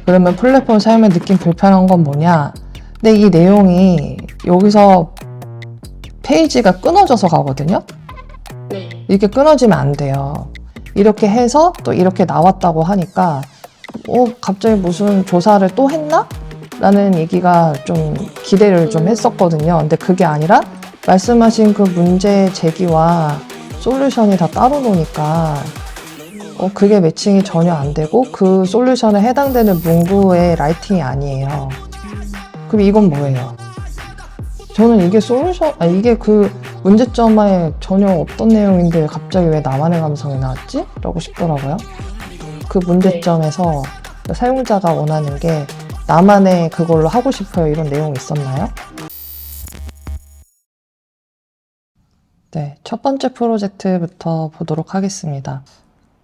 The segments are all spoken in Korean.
그러면 플랫폼 사용에 느낀 불편한 건 뭐냐? 근데 이 내용이 여기서 페이지가 끊어져서 가거든요? 네. 이렇게 끊어지면 안 돼요. 이렇게 해서 또 이렇게 나왔다고 하니까 갑자기 무슨 조사를 또 했나? 라는 얘기가 좀 기대를 좀 했었거든요. 근데 그게 아니라 말씀하신 그 문제 제기와 솔루션이 다 따로 노니까 그게 매칭이 전혀 안 되고 그 솔루션에 해당되는 문구의 라이팅이 아니에요. 그럼 이건 뭐예요? 저는 이게 이게 그 문제점에 전혀 없던 내용인데 갑자기 왜 나만의 감성이 나왔지? 라고 싶더라고요. 그 문제점에서 사용자가 원하는 게 나만의 그걸로 하고 싶어요 이런 내용이 있었나요? 네, 첫 번째 프로젝트부터 보도록 하겠습니다.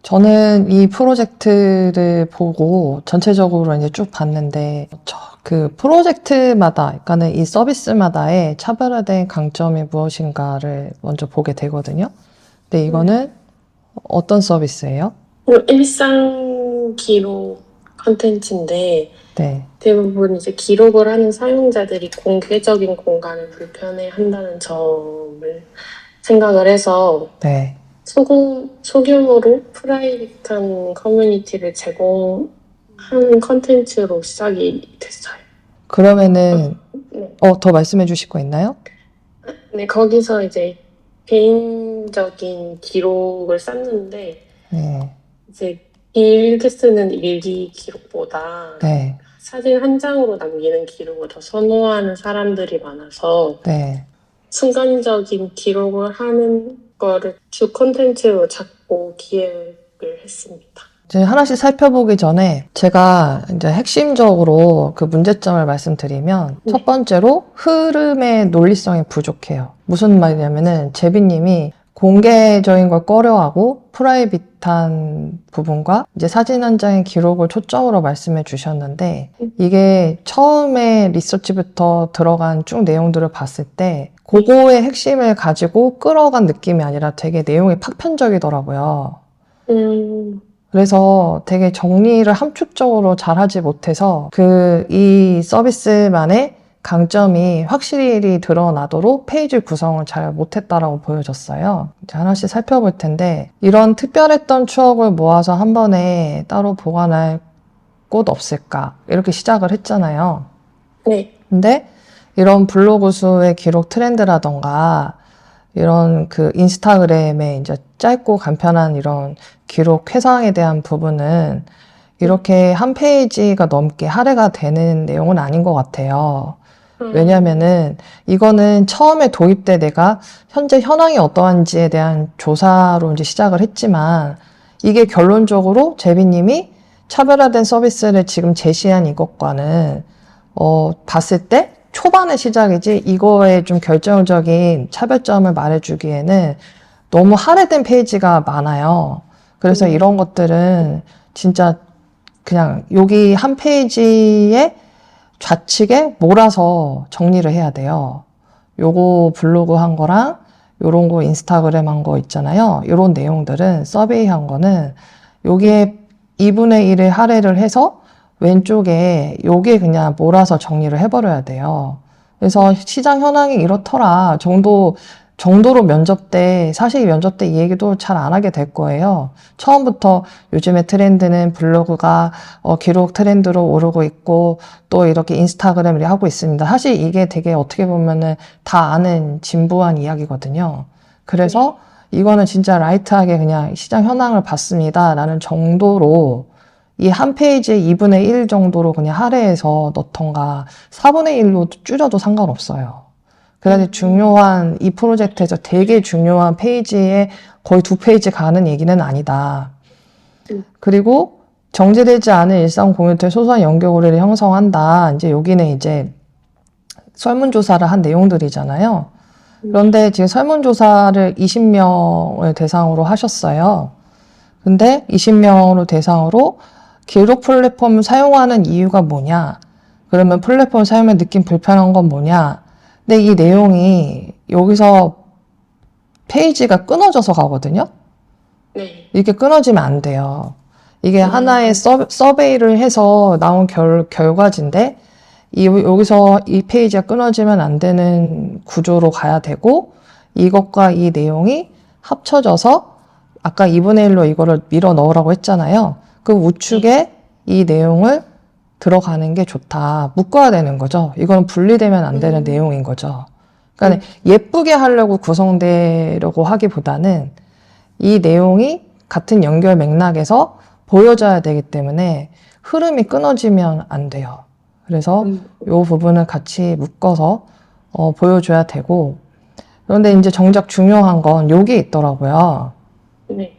저는 이 프로젝트를 보고 전체적으로 이제 쭉 봤는데 그 프로젝트마다, 그러니까는 이 서비스마다의 차별화된 강점이 무엇인가를 먼저 보게 되거든요. 근데 이거는 어떤 서비스예요? 일상 기록 컨텐츠인데 네. 대부분 이제 기록을 하는 사용자들이 공개적인 공간을 불편해한다는 점을 생각을 해서 네. 소규모로 프라이빗한 커뮤니티를 제공한 컨텐츠로 시작이 됐어요. 그러면은 네. 더 말씀해 주실 거 있나요? 네, 거기서 이제 개인적인 기록을 쌓는데 네. 이제 길게 쓰는 일기 기록보다 네. 사진 한 장으로 남기는 기록을 더 선호하는 사람들이 많아서 네. 순간적인 기록을 하는 거를 주 콘텐츠로 잡고 기획을 했습니다. 이제 하나씩 살펴보기 전에 제가 이제 핵심적으로 그 문제점을 말씀드리면 네. 첫 번째로 흐름의 논리성이 부족해요. 무슨 말이냐면은 제비님이 공개적인 걸 꺼려하고 프라이빗한 부분과 이제 사진 한 장의 기록을 초점으로 말씀해 주셨는데 이게 처음에 리서치부터 들어간 쭉 내용들을 봤을 때 그거의 핵심을 가지고 끌어간 느낌이 아니라 되게 내용이 파편적이더라고요. 그래서 되게 정리를 함축적으로 잘 하지 못해서 이 서비스만의 강점이 확실히 드러나도록 페이지 구성을 잘 못했다라고 보여졌어요. 이제 하나씩 살펴볼 텐데 이런 특별했던 추억을 모아서 한 번에 따로 보관할 곳 없을까? 이렇게 시작을 했잖아요. 네. 근데 이런 블로그 수의 기록 트렌드라던가 이런 그 인스타그램에 이제 짧고 간편한 이런 기록 회상에 대한 부분은 이렇게 한 페이지가 넘게 할애가 되는 내용은 아닌 것 같아요. 왜냐면은 이거는 처음에 도입 때 내가 현재 현황이 어떠한지에 대한 조사로 이제 시작을 했지만 이게 결론적으로 제비님이 차별화된 서비스를 지금 제시한 이것과는 봤을 때 초반의 시작이지 이거에 좀 결정적인 차별점을 말해주기에는 너무 할애된 페이지가 많아요. 그래서 이런 것들은 진짜 그냥 여기 한 페이지에 좌측에 몰아서 정리를 해야 돼요. 요거 블로그 한 거랑 요런 거 인스타그램 한 거 있잖아요. 요런 내용들은 서베이 한 거는 여기에 2분의 1을 할애를 해서 왼쪽에 요게 그냥 몰아서 정리를 해버려야 돼요. 그래서 시장 현황이 이렇더라 정도로 사실 면접 때 이 얘기도 잘 안 하게 될 거예요. 처음부터 요즘의 트렌드는 블로그가 기록 트렌드로 오르고 있고 또 이렇게 인스타그램을 하고 있습니다. 사실 이게 되게 어떻게 보면은 다 아는 진부한 이야기거든요. 그래서 이거는 진짜 라이트하게 그냥 시장 현황을 봤습니다. 라는 정도로 이 한 페이지에 2분의 1 정도로 그냥 할애해서 넣던가 4분의 1로 줄여도 상관없어요. 그다지 중요한 이 프로젝트에서 되게 중요한 페이지에 거의 2페이지 가는 얘기는 아니다. 그리고 정제되지 않은 일상 공유토의 소소한 연결고리를 형성한다. 이제 여기는 이제 설문조사를 한 내용들이잖아요. 그런데 지금 설문조사를 20명을 대상으로 하셨어요. 근데 20명으로 대상으로 기록 플랫폼을 사용하는 이유가 뭐냐? 그러면 플랫폼 사용에 느낀 불편한 건 뭐냐? 근데 이 내용이 여기서 페이지가 끊어져서 가거든요? 네. 이렇게 끊어지면 안 돼요. 이게 하나의 서베이를 해서 나온 결과지인데, 여기서 이 페이지가 끊어지면 안 되는 구조로 가야 되고, 이것과 이 내용이 합쳐져서, 아까 2분의 1로 이거를 밀어 넣으라고 했잖아요. 그 우측에 이 내용을 들어가는 게 좋다. 묶어야 되는 거죠. 이건 분리되면 안 되는 내용인 거죠. 그러니까 예쁘게 하려고 구성되려고 하기보다는 이 내용이 같은 연결 맥락에서 보여져야 되기 때문에 흐름이 끊어지면 안 돼요. 그래서 이 부분을 같이 묶어서 보여줘야 되고, 그런데 이제 정작 중요한 건 여기 있더라고요. 네.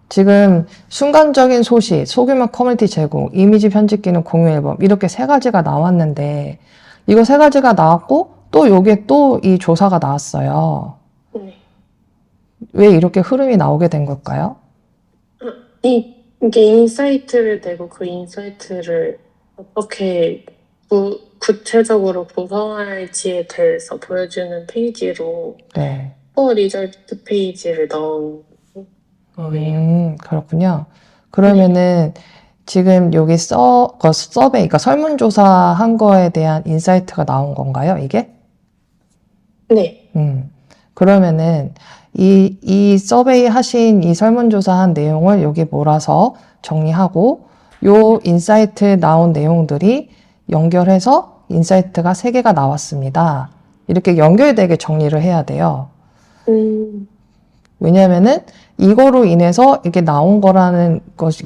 지금 순간적인 소식, 소규모 커뮤니티 제공, 이미지 편집 기능 공유 앨범 이렇게 세 가지가 나왔는데, 이거 세 가지가 나왔고 또 여기에 또 이 조사가 나왔어요. 네. 왜 이렇게 흐름이 나오게 된 걸까요? 이게 인사이트를 내고 그 인사이트를 어떻게 구체적으로 구성할지에 대해서 보여주는 페이지로 네. 리절트 페이지를 넣은 거예요. 그렇군요. 그러면은 지금 여기 서베이, 그러니까 설문조사 한 거에 대한 인사이트가 나온 건가요, 이게? 네. 그러면은 이 서베이 하신 이 설문조사한 내용을 여기 몰아서 정리하고 요 인사이트 나온 내용들이 연결해서 인사이트가 3개가 나왔습니다. 이렇게 연결되게 정리를 해야 돼요. 왜냐면은 이거로 인해서 이게 나온 거라는 것이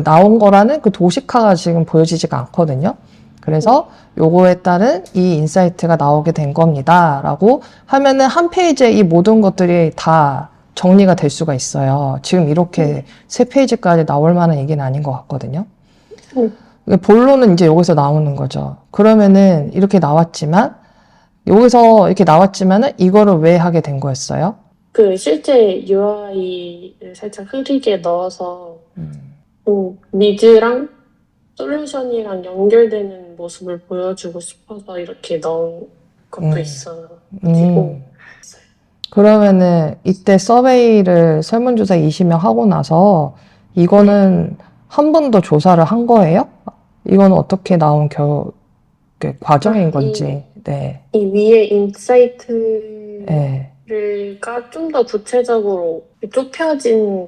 나온 거라는 그 도식화가 지금 보여지지가 않거든요. 그래서 요거에 따른 이 인사이트가 나오게 된 겁니다. 라고 하면은 한 페이지에 이 모든 것들이 다 정리가 될 수가 있어요. 지금 이렇게 3페이지까지 나올 만한 얘기는 아닌 것 같거든요. 본론은 이제 여기서 나오는 거죠. 그러면은 이렇게 나왔지만, 여기서 이렇게 나왔지만은 이거를 왜 하게 된 거였어요? 실제 UI를 살짝 흐리게 넣어서 미드랑 솔루션이랑 연결되는 모습을 보여주고 싶어서 이렇게 넣은 것도 있어요. 그러면은 이때 서베이를 설문조사 20명 하고 나서 이거는 한 번 더 조사를 한 거예요? 이건 어떻게 나온 과정인 건지. 네. 이 위에 인사이트 네. 가 좀 더 구체적으로 좁혀진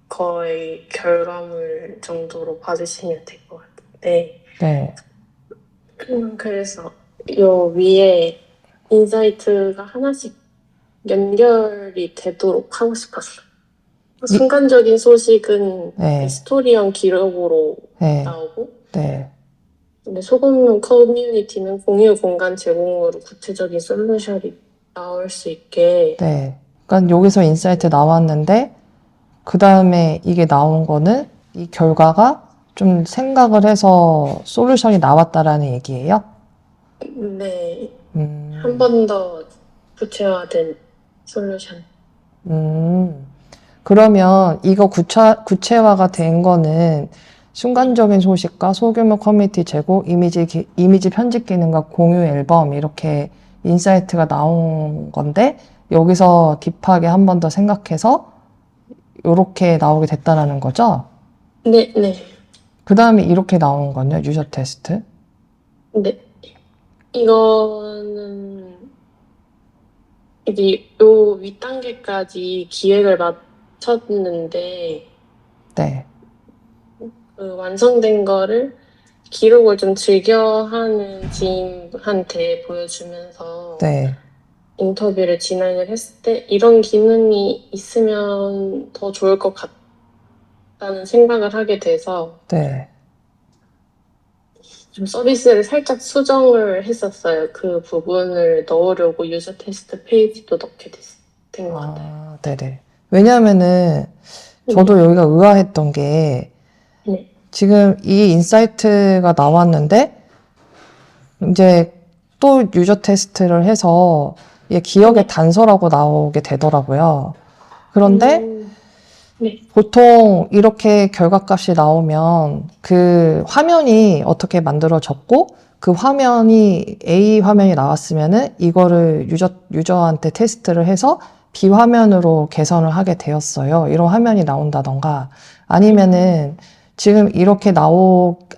거의 결과물 정도로 봐주시면 될 것 같은데. 네. 그래서 요 위에 인사이트가 하나씩 연결이 되도록 하고 싶었어요. 순간적인 소식은 스토리형 기록으로 나오고, 근데 소규모 커뮤니티는 공유 공간 제공으로 구체적인 솔루션이 나올 수 있게. 네. 그러니까 여기서 인사이트 나왔는데 그 다음에 이게 나온 거는 이 결과가 좀 생각을 해서 솔루션이 나왔다라는 얘기예요? 네. 한 번 더 구체화된 솔루션. 그러면 이거 구체화가 된 거는 순간적인 소식과 소규모 커뮤니티 제공, 이미지 편집 기능과 공유 앨범 이렇게 인사이트가 나온 건데 여기서 딥하게 한 번 더 생각해서 이렇게 나오게 됐다라는 거죠? 네. 그 다음에 이렇게 나온 건요, 유저 테스트? 네. 이거는 이제 요 윗단계까지 기획을 마쳤는데, 네. 그 완성된 거를 기록을 좀 즐겨하는 지인한테 보여주면서 인터뷰를 진행을 했을 때 이런 기능이 있으면 더 좋을 것 같다는 생각을 하게 돼서 좀 서비스를 살짝 수정을 했었어요. 그 부분을 넣으려고 유저 테스트 페이지도 넣게 된 것 같아요. 네네. 왜냐하면은 저도 여기가 의아했던 게 지금 이 인사이트가 나왔는데 이제 또 유저 테스트를 해서 이게 기억의 단서라고 나오게 되더라고요. 그런데 보통 이렇게 결과값이 나오면 그 화면이 어떻게 만들어졌고 그 화면이 A 화면이 나왔으면은 이거를 유저한테 테스트를 해서 B 화면으로 개선을 하게 되었어요. 이런 화면이 나온다던가 아니면은 지금 이렇게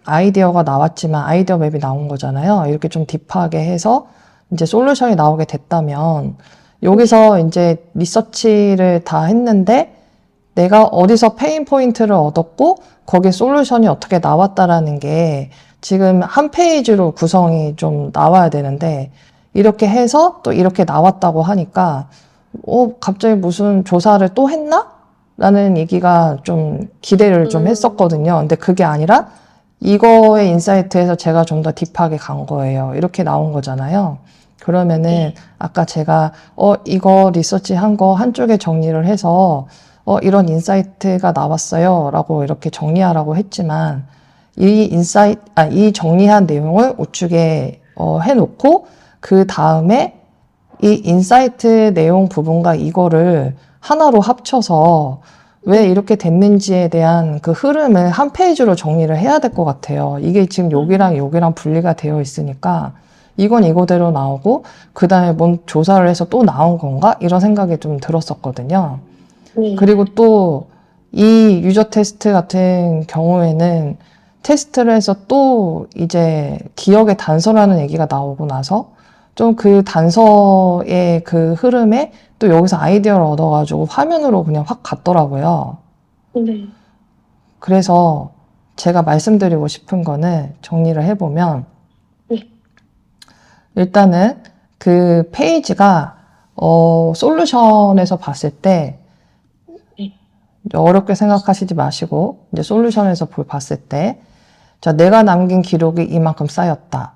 아이디어가 나왔지만 아이디어 맵이 나온 거잖아요. 이렇게 좀 딥하게 해서 이제 솔루션이 나오게 됐다면 여기서 이제 리서치를 다 했는데 내가 어디서 페인 포인트를 얻었고 거기에 솔루션이 어떻게 나왔다라는 게 지금 한 페이지로 구성이 좀 나와야 되는데 이렇게 해서 또 이렇게 나왔다고 하니까 갑자기 무슨 조사를 또 했나? 라는 얘기가 좀 기대를 좀 했었거든요. 근데 그게 아니라 이거의 인사이트에서 제가 좀 더 딥하게 간 거예요. 이렇게 나온 거잖아요. 그러면은 아까 제가 이거 리서치 한 거 한쪽에 정리를 해서 이런 인사이트가 나왔어요. 라고 이렇게 정리하라고 했지만 이 정리한 내용을 우측에 해놓고 그 다음에 이 인사이트 내용 부분과 이거를 하나로 합쳐서 왜 이렇게 됐는지에 대한 그 흐름을 한 페이지로 정리를 해야 될 것 같아요. 이게 지금 여기랑 분리가 되어 있으니까 이건 이거대로 나오고 그 다음에 뭔 조사를 해서 또 나온 건가? 이런 생각이 좀 들었었거든요. 그리고 또 이 유저 테스트 같은 경우에는 테스트를 해서 또 이제 기억의 단서라는 얘기가 나오고 나서 좀 그 단서의 그 흐름에 또 여기서 아이디어를 얻어가지고 화면으로 그냥 확 갔더라고요. 네. 그래서 제가 말씀드리고 싶은 거는 정리를 해보면 네. 일단은 그 페이지가 솔루션에서 봤을 때 네. 어렵게 생각하시지 마시고 이제 솔루션에서 봤을 때 자, 내가 남긴 기록이 이만큼 쌓였다.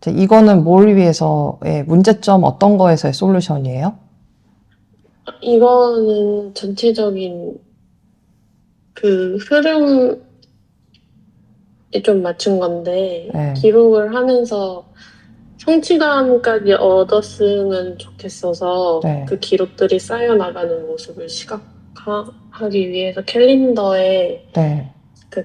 자, 이거는 뭘 위해서의 문제점 어떤 거에서의 솔루션이에요? 이거는 전체적인 그 흐름에 좀 맞춘 건데, 네. 기록을 하면서 성취감까지 얻었으면 좋겠어서 네. 그 기록들이 쌓여나가는 모습을 시각화하기 위해서 캘린더에 네. 그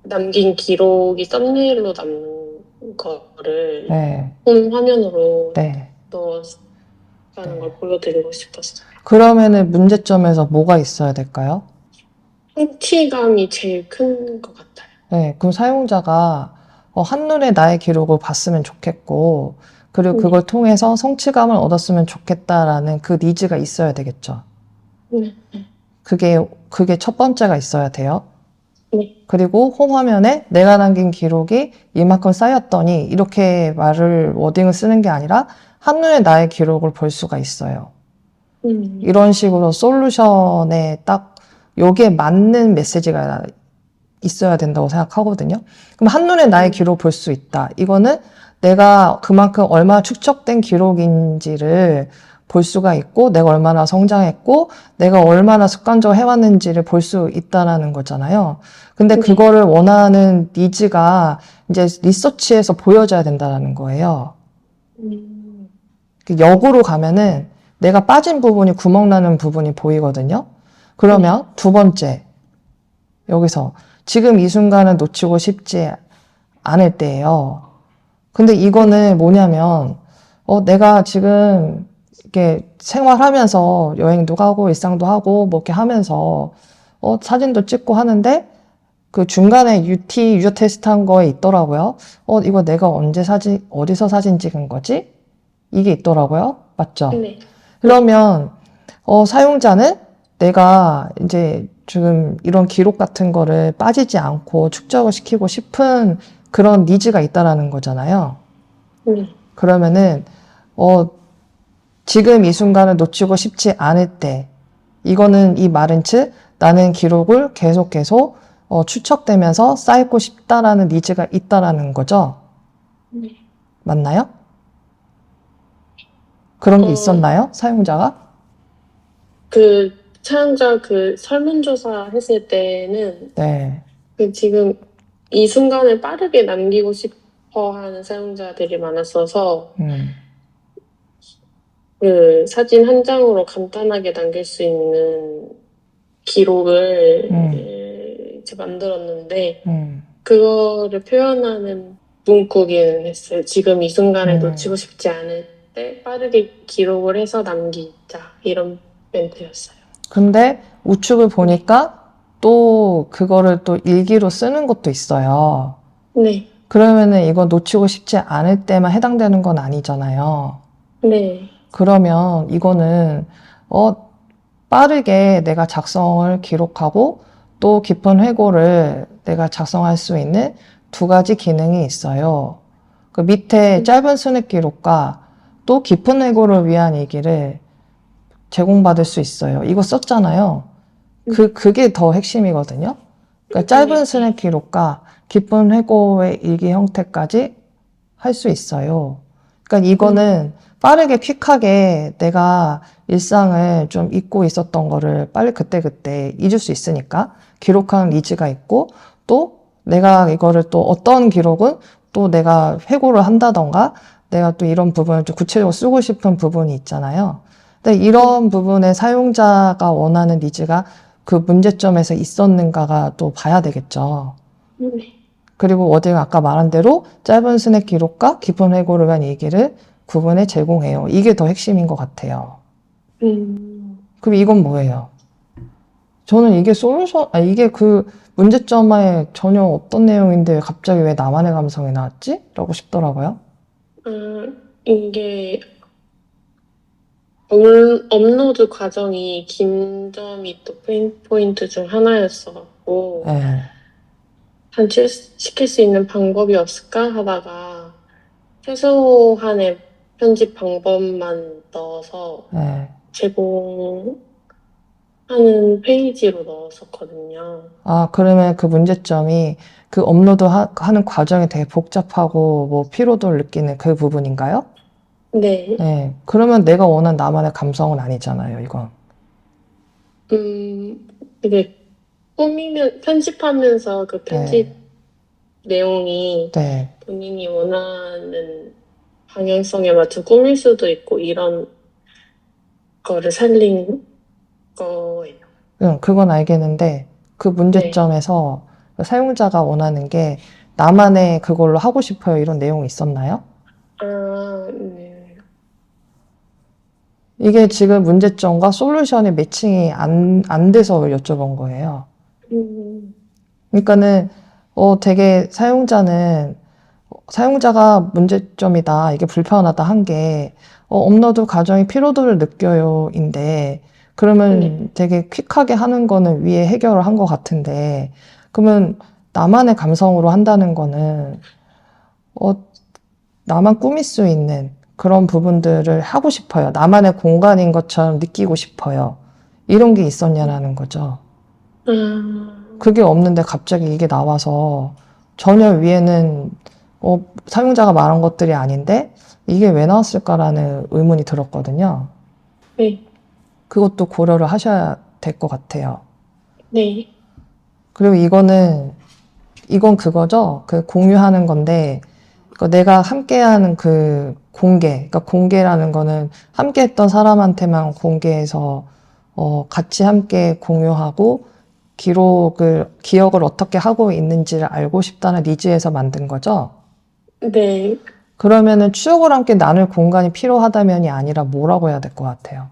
남긴 기록이 썸네일로 남는 거를 네. 홈 화면으로 네. 넣었다는 걸 보여드리고 싶었어요. 그러면은 문제점에서 뭐가 있어야 될까요? 성취감이 제일 큰 것 같아요. 네, 그럼 사용자가 한눈에 나의 기록을 봤으면 좋겠고, 그리고 그걸 통해서 성취감을 얻었으면 좋겠다라는 그 니즈가 있어야 되겠죠. 네. 그게 첫 번째가 있어야 돼요. 네. 그리고 홈 화면에 내가 남긴 기록이 이만큼 쌓였더니 이렇게 워딩을 쓰는 게 아니라 한눈에 나의 기록을 볼 수가 있어요. 이런 식으로 솔루션에 딱 여기에 맞는 메시지가 있어야 된다고 생각하거든요. 그럼 한눈에 나의 기록을 볼 수 있다. 이거는 내가 그만큼 얼마나 축적된 기록인지를 볼 수가 있고 내가 얼마나 성장했고 내가 얼마나 습관적으로 해왔는지를 볼 수 있다는 거잖아요. 근데 그거를 원하는 니즈가 이제 리서치에서 보여져야 된다는 거예요. 역으로 가면은 내가 빠진 부분이 구멍 나는 부분이 보이거든요. 그러면 두 번째 여기서 지금 이 순간을 놓치고 싶지 않을 때예요. 근데 이거는 뭐냐면 내가 지금 이렇게 생활하면서 여행도 가고 일상도 하고 뭐 이렇게 하면서 사진도 찍고 하는데 그 중간에 유저 테스트 한 거에 있더라고요. 이거 내가 어디서 사진 찍은 거지? 이게 있더라고요. 맞죠? 네. 그러면 사용자는 내가 이제 지금 이런 기록 같은 거를 빠지지 않고 축적을 시키고 싶은 그런 니즈가 있다라는 거잖아요. 그러면은 지금 이 순간을 놓치고 싶지 않을 때 이거는 이 말은 즉 나는 기록을 계속 추적되면서 쌓고 싶다라는 니즈가 있다라는 거죠. 맞나요? 그런 게 있었나요? 사용자가? 사용자 설문조사 했을 때는 네. 지금 이 순간을 빠르게 남기고 싶어 하는 사용자들이 많았어서 사진 한 장으로 간단하게 남길 수 있는 기록을 이제 만들었는데 그거를 표현하는 문구기는 했어요. 지금 이 순간을 놓치고 싶지 않을 때 빠르게 기록을 해서 남기자 이런 멘트였어요. 근데 우측을 보니까 또 그거를 또 일기로 쓰는 것도 있어요. 네. 그러면은 이거 놓치고 싶지 않을 때만 해당되는 건 아니잖아요. 네. 그러면 이거는 빠르게 내가 작성을 기록하고 또 깊은 회고를 내가 작성할 수 있는 두 가지 기능이 있어요. 그 밑에 짧은 스낵 기록과 또 깊은 회고를 위한 얘기를 제공받을 수 있어요. 이거 썼잖아요. 그게 더 핵심이거든요. 그러니까 짧은 스낵 기록과 깊은 회고의 일기 형태까지 할 수 있어요. 그러니까 이거는 빠르게 퀵하게 내가 일상을 좀 잊고 있었던 거를 빨리 그때그때 잊을 수 있으니까 기록하는 니즈가 있고, 또 내가 이거를 또 어떤 기록은 또 내가 회고를 한다던가 내가 또 이런 부분을 좀 구체적으로 쓰고 싶은 부분이 있잖아요. 근데 이런 부분에 사용자가 원하는 니즈가 그 문제점에서 있었는가가 또 봐야 되겠죠. 네. 그리고 어제가 아까 말한 대로 짧은 스낵 기록과 깊은 회고를 위한 얘기를 구분해 제공해요. 이게 더 핵심인 것 같아요. 그럼 이건 뭐예요? 저는 이게 이게 그 문제점에 전혀 없던 내용인데 갑자기 왜 나만의 감성이 나왔지? 라고 싶더라고요. 이게 업로드 과정이 긴 점이 또 포인트 중 하나였어갖고 네. 단축시킬 수 있는 방법이 없을까 하다가 최소한의 편집 방법만 넣어서 네. 제공하는 페이지로 넣었었거든요. 아, 그러면 그 문제점이 그 업로드 하는 과정이 되게 복잡하고 뭐 피로도를 느끼는 그 부분인가요? 네. 네. 그러면 내가 원하는 나만의 감성은 아니잖아요, 이건. 이게 편집하면서 그 편집 내용이 네. 본인이 원하는 방향성에 맞춰 꾸밀 수도 있고 이런 거를 살린 거예요. 그건 알겠는데 그 문제점에서 사용자가 원하는 게 나만의 그걸로 하고 싶어요, 이런 내용이 있었나요? 네. 이게 지금 문제점과 솔루션의 매칭이 안 돼서 여쭤본 거예요. 그러니까는 되게 사용자가 문제점이다, 이게 불편하다 한 게 업로드 과정이 피로도를 느껴요인데, 그러면 되게 퀵하게 하는 거는 위에 해결을 한 것 같은데, 그러면 나만의 감성으로 한다는 거는 나만 꾸밀 수 있는 그런 부분들을 하고 싶어요. 나만의 공간인 것처럼 느끼고 싶어요. 이런 게 있었냐라는 거죠. 그게 없는데 갑자기 이게 나와서 전혀 위에는 사용자가 말한 것들이 아닌데 이게 왜 나왔을까라는 의문이 들었거든요. 네. 그것도 고려를 하셔야 될 것 같아요. 네. 그리고 이건 그거죠. 그 공유하는 건데, 내가 함께하는 그 그러니까 공개라는 거는 함께 했던 사람한테만 공개해서 같이 함께 공유하고 기억을 어떻게 하고 있는지를 알고 싶다는 니즈에서 만든 거죠. 네. 그러면은 추억을 함께 나눌 공간이 필요하다면이 아니라 뭐라고 해야 될 것 같아요?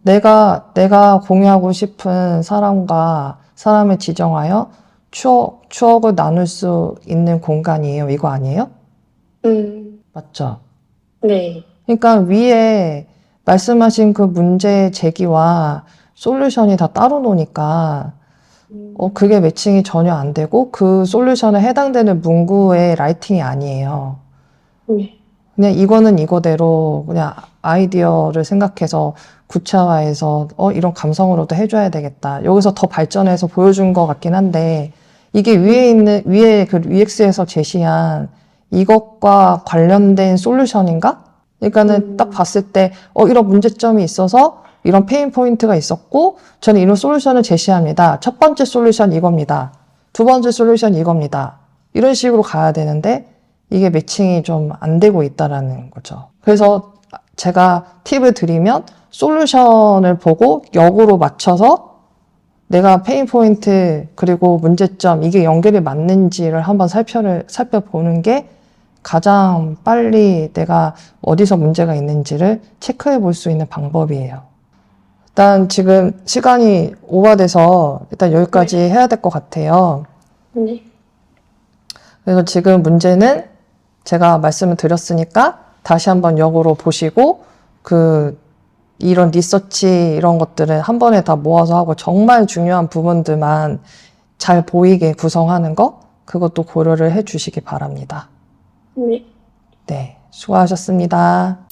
내가 공유하고 싶은 사람을 지정하여 추억을 나눌 수 있는 공간이에요. 이거 아니에요? 맞죠? 네. 그러니까 위에 말씀하신 그 문제 제기와 솔루션이 다 따로 노니까 그게 매칭이 전혀 안 되고 그 솔루션에 해당되는 문구의 라이팅이 아니에요. 네. 그냥 이거는 이거대로 그냥 아이디어를 생각해서 구체화해서 이런 감성으로도 해줘야 되겠다. 여기서 더 발전해서 보여준 것 같긴 한데, 이게 위에 그 UX에서 제시한 이것과 관련된 솔루션인가? 그러니까는 딱 봤을 때 이런 문제점이 있어서 이런 페인 포인트가 있었고 저는 이런 솔루션을 제시합니다. 첫 번째 솔루션 이겁니다. 두 번째 솔루션 이겁니다. 이런 식으로 가야 되는데 이게 매칭이 좀 안 되고 있다라는 거죠. 그래서 제가 팁을 드리면 솔루션을 보고 역으로 맞춰서 내가 페인 포인트 그리고 문제점 이게 연결이 맞는지를 한번 살펴보는 게 가장 빨리 내가 어디서 문제가 있는지를 체크해 볼 수 있는 방법이에요. 일단 지금 시간이 오버돼서 일단 여기까지 해야 될 것 같아요. 네. 그래서 지금 문제는 제가 말씀을 드렸으니까 다시 한번 역으로 보시고 이런 리서치 이런 것들은 한 번에 다 모아서 하고 정말 중요한 부분들만 잘 보이게 구성하는 거 그것도 고려를 해 주시기 바랍니다. 네. 네, 수고하셨습니다.